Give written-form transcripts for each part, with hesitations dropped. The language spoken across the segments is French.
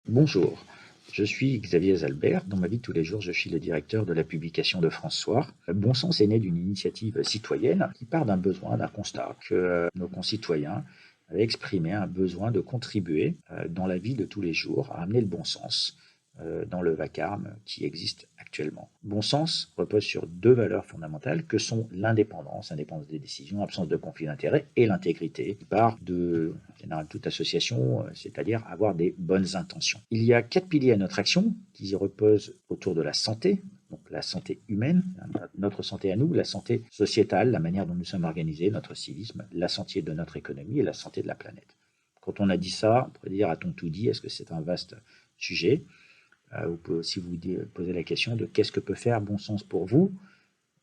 Bonjour, je suis Xavier Zalbert. Dans ma vie de tous les jours, je suis le directeur de la publication de France Soir. Bon Sens est né d'une initiative citoyenne qui part d'un besoin, d'un constat que nos concitoyens avaient exprimé un besoin de contribuer dans la vie de tous les jours à amener le bon sens dans le vacarme qui existe actuellement. Bon sens repose sur deux valeurs fondamentales que sont l'indépendance, indépendance des décisions, absence de conflit d'intérêts et l'intégrité, qui part de en général toute association, c'est-à-dire avoir des bonnes intentions. Il y a quatre piliers à notre action qui reposent autour de la santé, donc la santé humaine, notre santé à nous, la santé sociétale, la manière dont nous sommes organisés, notre civisme, la santé de notre économie et la santé de la planète. Quand on a dit ça, on pourrait dire a-t-on tout dit? Est-ce que c'est un vaste sujet? Vous pouvez aussi vous poser la question de qu'est-ce que peut faire bon sens pour vous?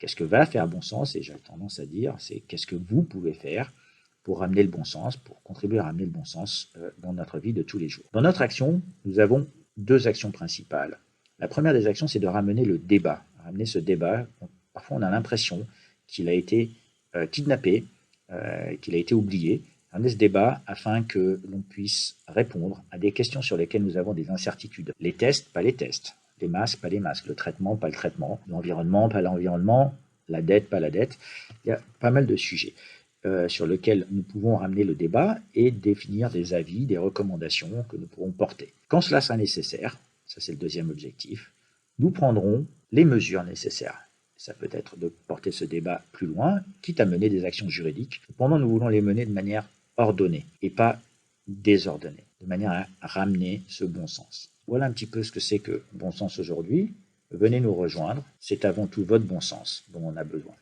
Qu'est-ce que va faire bon sens? Et j'ai tendance à dire, c'est qu'est-ce que vous pouvez faire pour ramener le bon sens, pour contribuer à ramener le bon sens dans notre vie de tous les jours. Dans notre action, nous avons deux actions principales. La première des actions, c'est de ramener le débat. Ramener ce débat, parfois on a l'impression qu'il a été kidnappé, qu'il a été oublié. Ramener ce débat afin que l'on puisse répondre à des questions sur lesquelles nous avons des incertitudes. Les tests, pas les tests. Les masques, pas les masques. Le traitement, pas le traitement. L'environnement, pas l'environnement. La dette, pas la dette. Il y a pas mal de sujets sur lesquels nous pouvons ramener le débat et définir des avis, des recommandations que nous pourrons porter. Quand cela sera nécessaire, ça c'est le deuxième objectif, nous prendrons les mesures nécessaires. Ça peut être de porter ce débat plus loin, quitte à mener des actions juridiques. Cependant, nous voulons les mener de manière ordonnée et pas désordonnée, de manière à ramener ce bon sens. Voilà un petit peu ce que c'est que bon sens aujourd'hui. Venez nous rejoindre, c'est avant tout votre bon sens dont on a besoin.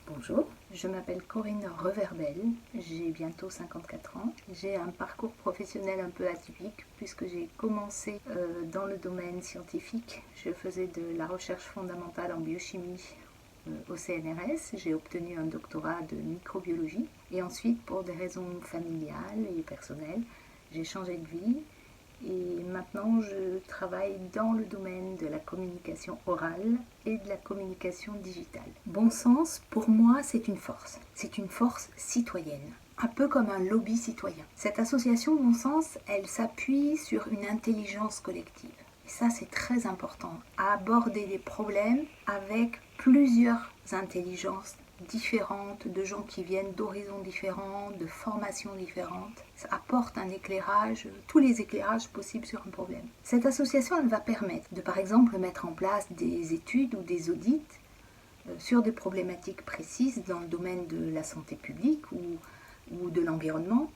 Bonjour, je m'appelle Corinne Reverbel, j'ai bientôt 54 ans. J'ai un parcours professionnel un peu atypique puisque j'ai commencé dans le domaine scientifique. Je faisais de la recherche fondamentale en biochimie au CNRS. J'ai obtenu un doctorat de microbiologie et ensuite, pour des raisons familiales et personnelles, j'ai changé de vie. Et maintenant, je travaille dans le domaine de la communication orale et de la communication digitale. Bon sens, pour moi, c'est une force citoyenne, un peu comme un lobby citoyen. Cette association Bon Sens, elle s'appuie sur une intelligence collective. Et ça, c'est très important, à aborder les problèmes avec plusieurs intelligences différentes, de gens qui viennent d'horizons différents, de formations différentes. Ça apporte un éclairage, tous les éclairages possibles sur un problème. Cette association, elle va permettre de, par exemple, mettre en place des études ou des audits sur des problématiques précises dans le domaine de la santé publique ou de l'environnement,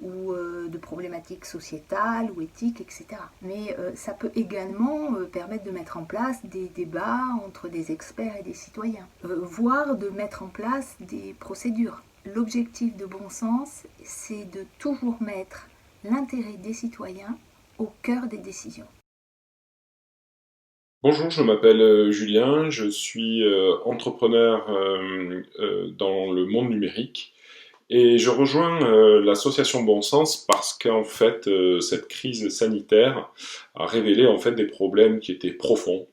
ou de problématiques sociétales ou éthiques, etc. Mais ça peut également permettre de mettre en place des débats entre des experts et des citoyens, voire de mettre en place des procédures. L'objectif de Bon Sens, c'est de toujours mettre l'intérêt des citoyens au cœur des décisions. Bonjour, je m'appelle Julien, je suis entrepreneur dans le monde numérique et je rejoins l'association Bon Sens parce qu'en fait cette crise sanitaire a révélé en fait des problèmes qui étaient profonds.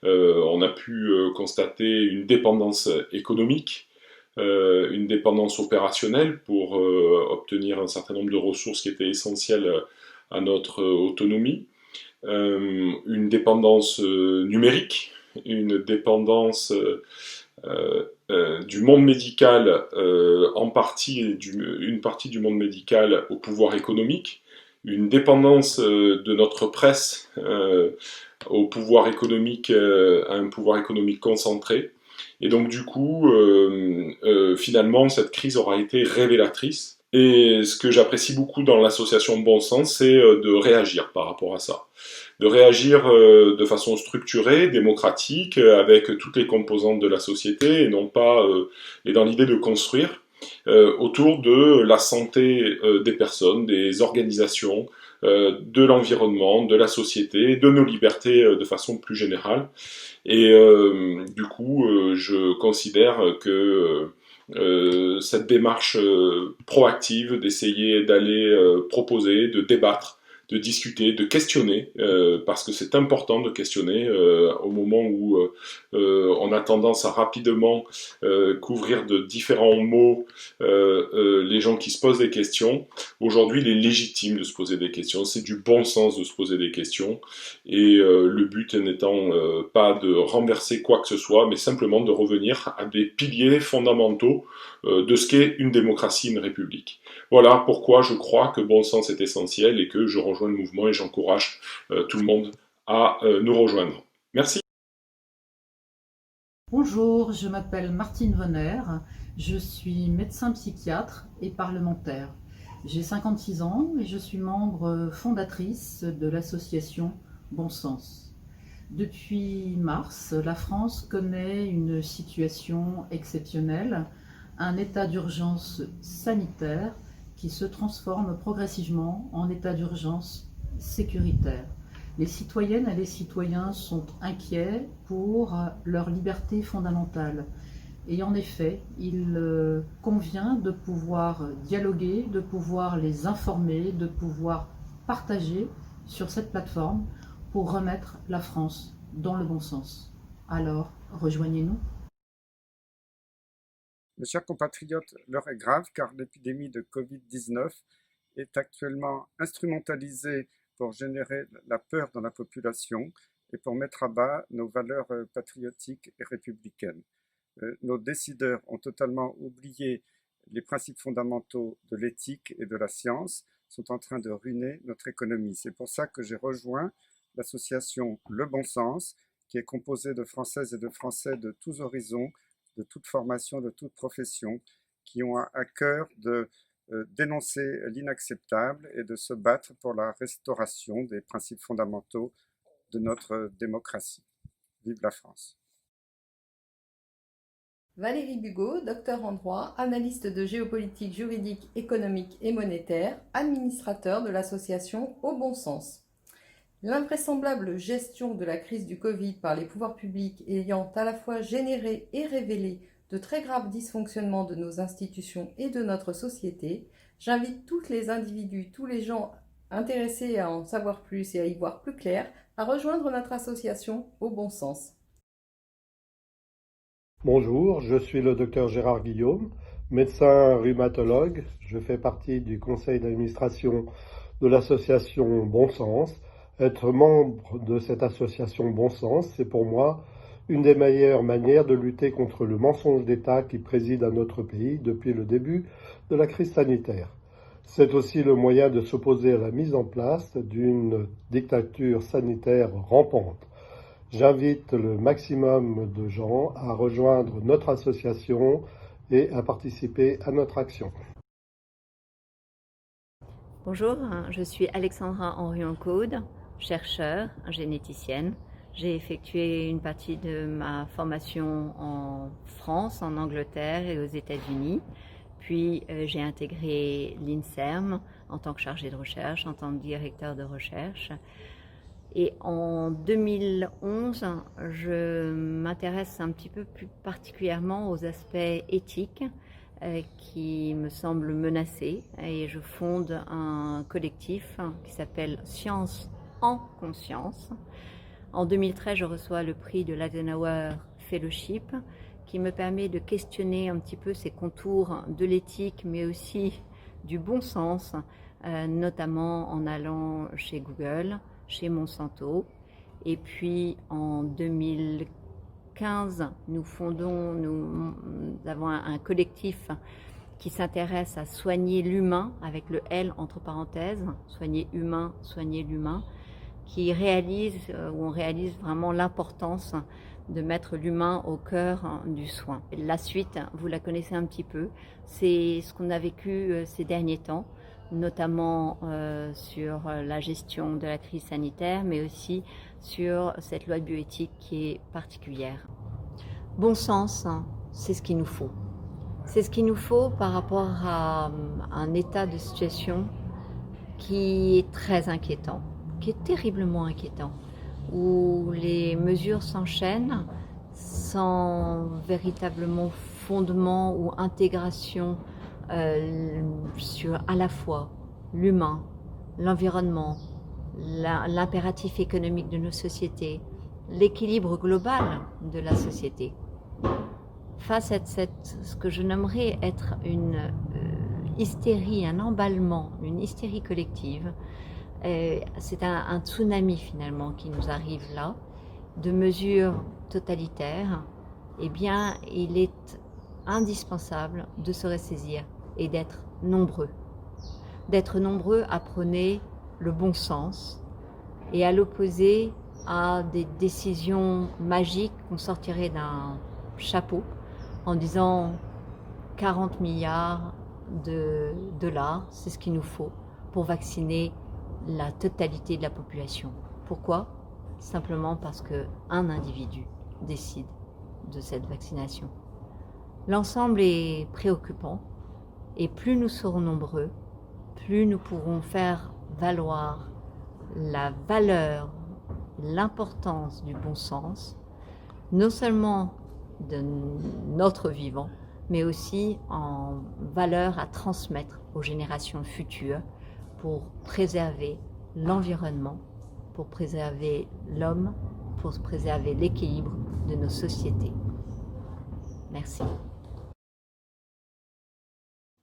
On a pu constater une dépendance économique, une dépendance opérationnelle pour obtenir un certain nombre de ressources qui étaient essentielles à notre autonomie. Une dépendance numérique, une dépendance du monde médical, en partie, une partie du monde médical au pouvoir économique, une dépendance de notre presse au pouvoir économique, à un pouvoir économique concentré. Et donc du coup, finalement, cette crise aura été révélatrice. Et ce que j'apprécie beaucoup dans l'association Bon Sens, c'est de réagir par rapport à ça. De réagir de façon structurée, démocratique, avec toutes les composantes de la société, et non pas, et dans l'idée de construire autour de la santé des personnes, des organisations, de l'environnement, de la société, de nos libertés de façon plus générale. Et du coup, je considère que cette démarche proactive d'essayer d'aller proposer, de débattre, de discuter, de questionner, parce que c'est important de questionner au moment où on a tendance à rapidement couvrir de différents mots les gens qui se posent des questions. Aujourd'hui, il est légitime de se poser des questions, c'est du bon sens de se poser des questions, et le but n'étant pas de renverser quoi que ce soit, mais simplement de revenir à des piliers fondamentaux de ce qu'est une démocratie, une république. Voilà pourquoi je crois que bon sens est essentiel et que je rejoins le mouvement et j'encourage tout le monde à nous rejoindre. Merci. Bonjour, je m'appelle Martine Vonner, je suis médecin psychiatre et parlementaire. J'ai 56 ans et je suis membre fondatrice de l'association Bon Sens. Depuis mars, la France connaît une situation exceptionnelle, un état d'urgence sanitaire qui se transforme progressivement en état d'urgence sécuritaire. Les citoyennes et les citoyens sont inquiets pour leur liberté fondamentale. Et en effet, il convient de pouvoir dialoguer, de pouvoir les informer, de pouvoir partager sur cette plateforme pour remettre la France dans le bon sens. Alors, rejoignez-nous. Mes chers compatriotes, l'heure est grave car l'épidémie de Covid-19 est actuellement instrumentalisée pour générer la peur dans la population et pour mettre à bas nos valeurs patriotiques et républicaines. Nos décideurs ont totalement oublié les principes fondamentaux de l'éthique et de la science, sont en train de ruiner notre économie. C'est pour ça que j'ai rejoint l'association Le Bon Sens, qui est composée de Françaises et de Français de tous horizons, de toute formation, de toute profession, qui ont à cœur de dénoncer l'inacceptable et de se battre pour la restauration des principes fondamentaux de notre démocratie. Vive la France! Valérie Bugot, docteur en droit, analyste de géopolitique juridique, économique et monétaire, administrateur de l'association Au Bon Sens. L'invraisemblable gestion de la crise du Covid par les pouvoirs publics ayant à la fois généré et révélé de très graves dysfonctionnements de nos institutions et de notre société, j'invite tous les individus, tous les gens intéressés à en savoir plus et à y voir plus clair, à rejoindre notre association Au Bon Sens. Bonjour, je suis le docteur Gérard Guillaume, médecin rhumatologue. Je fais partie du conseil d'administration de l'association Bon Sens. Être membre de cette association Bon Sens, c'est pour moi une des meilleures manières de lutter contre le mensonge d'État qui préside à notre pays depuis le début de la crise sanitaire. C'est aussi le moyen de s'opposer à la mise en place d'une dictature sanitaire rampante. J'invite le maximum de gens à rejoindre notre association et à participer à notre action. Bonjour, je suis Alexandra Henrion-Caude, chercheure, généticienne. J'ai effectué une partie de ma formation en France, en Angleterre et aux États-Unis. Puis j'ai intégré l'INSERM en tant que chargée de recherche, en tant que directeur de recherche. Et en 2011, je m'intéresse un petit peu plus particulièrement aux aspects éthiques qui me semblent menacés. Et je fonde un collectif qui s'appelle Science en conscience. En 2013, je reçois le prix de l'Eisenhower Fellowship qui me permet de questionner un petit peu ces contours de l'éthique, mais aussi du bon sens, notamment en allant chez Google, chez Monsanto. Et puis en 2015, nous avons un collectif qui s'intéresse à soigner l'humain, avec le L entre parenthèses, soigner humain, soigner l'humain, où on réalise vraiment l'importance de mettre l'humain au cœur du soin. La suite, vous la connaissez un petit peu, c'est ce qu'on a vécu ces derniers temps, notamment sur la gestion de la crise sanitaire, mais aussi sur cette loi de bioéthique qui est particulière. Bon sens, c'est ce qu'il nous faut. C'est ce qu'il nous faut par rapport à un état de situation qui est très inquiétant, qui est terriblement inquiétant, où les mesures s'enchaînent sans véritablement fondement ou intégration sur à la fois l'humain, l'environnement, l'impératif économique de nos sociétés, l'équilibre global de la société. Face à ce que je nommerais être une hystérie, un emballement, une hystérie collective, c'est un tsunami finalement qui nous arrive là, de mesures totalitaires. Eh bien, il est indispensable de se ressaisir et d'être nombreux. D'être nombreux à prôner le bon sens et à l'opposer à des décisions magiques qu'on sortirait d'un chapeau en disant 40 milliards de dollars, c'est ce qu'il nous faut pour vacciner la totalité de la population. Pourquoi ? Simplement parce qu'un individu décide de cette vaccination. L'ensemble est préoccupant et plus nous serons nombreux, plus nous pourrons faire valoir la valeur, l'importance du bon sens, non seulement de notre vivant, mais aussi en valeur à transmettre aux générations futures pour préserver l'environnement, pour préserver l'homme, pour préserver l'équilibre de nos sociétés. Merci.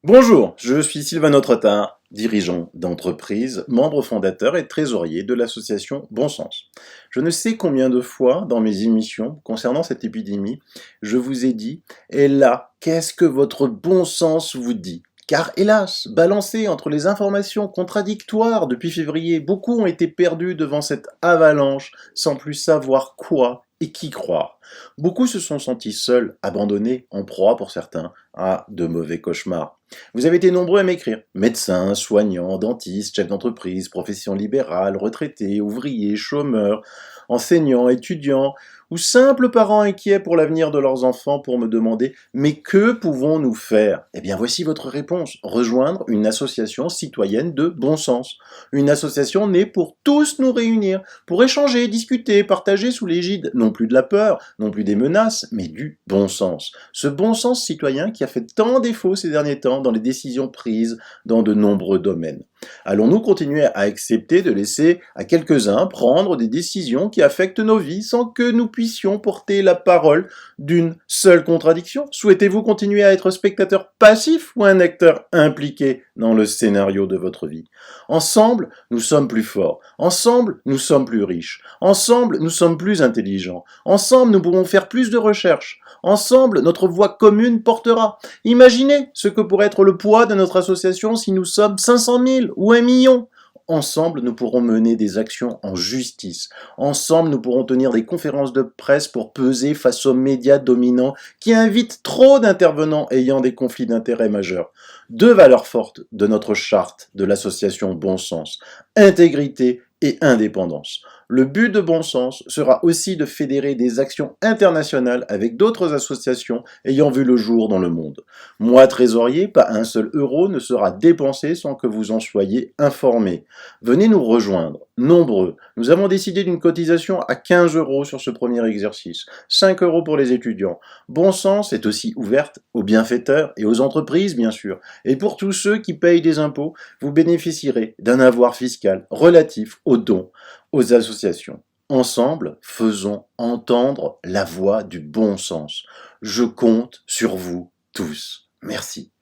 Bonjour, je suis Sylvain Autretin, dirigeant d'entreprise, membre fondateur et trésorier de l'association Bon Sens. Je ne sais combien de fois dans mes émissions concernant cette épidémie, je vous ai dit « Et là, qu'est-ce que votre bon sens vous dit ?» Car hélas, balancés entre les informations contradictoires depuis février, beaucoup ont été perdus devant cette avalanche sans plus savoir quoi et qui croire. Beaucoup se sont sentis seuls, abandonnés, en proie pour certains à de mauvais cauchemars. Vous avez été nombreux à m'écrire, médecins, soignants, dentistes, chefs d'entreprise, professions libérales, retraités, ouvriers, chômeurs, enseignants, étudiants, ou simples parents inquiets pour l'avenir de leurs enfants pour me demander « Mais que pouvons-nous faire ?» Eh bien voici votre réponse, rejoindre une association citoyenne de bon sens. Une association née pour tous nous réunir, pour échanger, discuter, partager sous l'égide, non plus de la peur, non plus des menaces, mais du bon sens. Ce bon sens citoyen qui a fait tant défaut ces derniers temps dans les décisions prises dans de nombreux domaines. Allons-nous continuer à accepter de laisser à quelques-uns prendre des décisions qui affectent nos vies sans que nous puissions porter la parole d'une seule contradiction? Souhaitez-vous continuer à être spectateur passif ou un acteur impliqué dans le scénario de votre vie? Ensemble, nous sommes plus forts. Ensemble, nous sommes plus riches. Ensemble, nous sommes plus intelligents. Ensemble, nous pourrons faire plus de recherches. Ensemble, notre voix commune portera. Imaginez ce que pourrait être le poids de notre association si nous sommes 500 000 ou 1 million. Ensemble, nous pourrons mener des actions en justice. Ensemble, nous pourrons tenir des conférences de presse pour peser face aux médias dominants qui invitent trop d'intervenants ayant des conflits d'intérêts majeurs. 2 valeurs fortes de notre charte de l'association Bon Sens, intégrité et indépendance. Le but de Bon Sens sera aussi de fédérer des actions internationales avec d'autres associations ayant vu le jour dans le monde. Moi, trésorier, pas un seul euro ne sera dépensé sans que vous en soyez informés. Venez nous rejoindre, nombreux. Nous avons décidé d'une cotisation à 15 € sur ce premier exercice, 5 € pour les étudiants. Bon Sens est aussi ouverte aux bienfaiteurs et aux entreprises, bien sûr. Et pour tous ceux qui payent des impôts, vous bénéficierez d'un avoir fiscal relatif aux dons aux associations. Ensemble, faisons entendre la voix du bon sens. Je compte sur vous tous. Merci.